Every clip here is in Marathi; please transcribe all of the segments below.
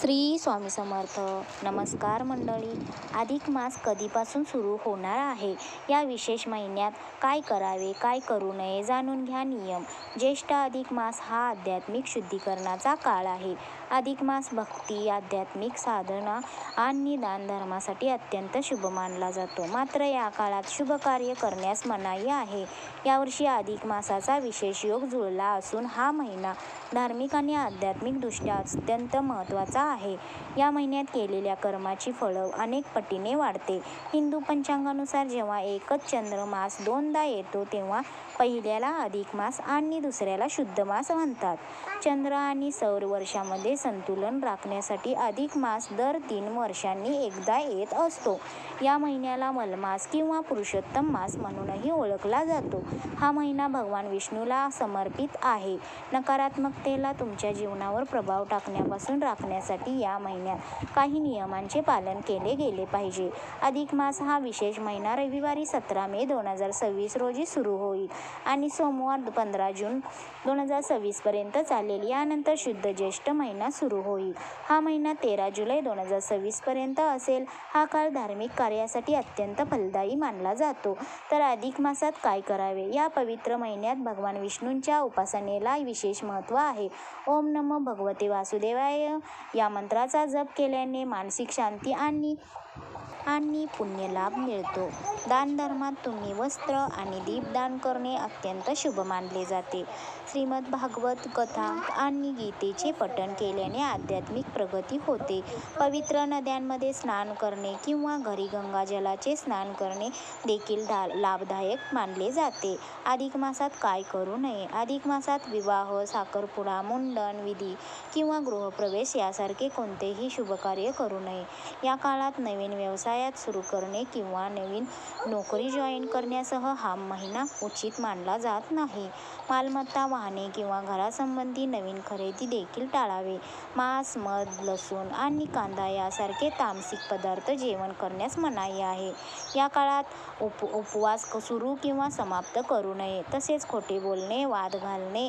श्री स्वामी समर्थ. नमस्कार मंडळी. अधिक मास कधीपासून सुरू होणार आहे? या विशेष महिन्यात काय करावे, काय करू नये जाणून घ्या. नियम. ज्येष्ठ अधिक मास हा आध्यात्मिक शुद्धीकरणाचा काळ आहे. अधिक मास भक्ती, आध्यात्मिक साधना आणि दानधर्मासाठी अत्यंत शुभ मानला जातो. मात्र या काळात शुभ कार्य करण्यास मनाई आहे. यावर्षी अधिक मासाचा विशेष योग जुळला असून हा महिना धार्मिक आणि आध्यात्मिक दृष्ट्या अत्यंत महत्त्वाचा आहे. या महिन्यात केलेल्या कर्माची फळं अनेक पटीने वाढते. हिंदू पंचांगानुसार जेव्हा एकच चंद्रमास दोनदा येतो तेव्हा पहिल्याला अधिक मास आणि दुसऱ्याला शुद्ध मास म्हणतात. चंद्र आणि सौर वर्षामध्ये संतुलन राखण्यासाठी अधिक मास दर 3 वर्षांनी एकदा येत असतो. या महिन्याला मलमास किंवा पुरुषोत्तम मास म्हणूनही ओळखला जातो. हा महिना भगवान विष्णूला समर्पित आहे. नकारात्मकतेला तुमच्या जीवनावर प्रभाव टाकण्यापासून राखण्यासाठी या महिन्यात काही नियमांचे पालन केले गेले पाहिजे. अधिक मास हा विशेष महिना रविवारी 17 मे 2026 रोजी सुरू होईल आणि सोमवार 15 जून 2026 पर्यंत चालेल. यानंतर शुद्ध ज्येष्ठ महिना सुरू होईल. हा महिना 13 जुलै 2026 पर्यंत असेल. हा काळ धार्मिक कार्यासाठी अत्यंत फलदायी मानला जातो. तर अधिक मासात काय करावे? या पवित्र महिन्यात भगवान विष्णूंच्या उपासनेला विशेष महत्त्व आहे. ओम नमो भगवते वासुदेवाय या मंत्राचा जप केल्याने मानसिक शांती आणि पुण्यलाभ मिळतो. दानधर्मात तुम्ही वस्त्र आणि दीपदान करणे अत्यंत शुभ मानले जाते. श्रीमद भागवत कथा आणि गीतेचे पठण केल्याने आध्यात्मिक प्रगती होते. पवित्र नद्यांमध्ये स्नान करणे किंवा घरी गंगाजलाचे स्नान करणे देखील लाभदायक मानले जाते. अधिक मासात काय करू नये? अधिक मासात विवाह, साखरपुडा, मुंडन विधी किंवा गृहप्रवेश यासारखे कोणतेही शुभकार्य करू नये. या काळात नवीन व्यवसायात सुरू करणे किंवा नवीन नोकरी जॉईन करण्यासह हा महिना उचित मानला जात नाही. मालमत्ता, वाहने किंवा घरासंबंधी नवीन खरेदी देखील टाळावे. मांस, मध, लसूण आणि कांदा यासारखे तामसिक पदार्थ जेवण करण्यास मनाई आहे. या काळात उपवास सुरू किंवा समाप्त करू नये. तसेच खोटे बोलणे, वाद घालणे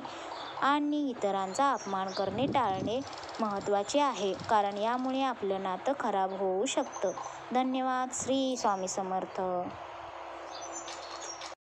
आणि इतरांचा अपमान करणे टाळणे महत्त्वाचे आहे, कारण यामुळे आपलं नातं खराब होऊ शकतं. धन्यवाद. श्री स्वामी समर्थ.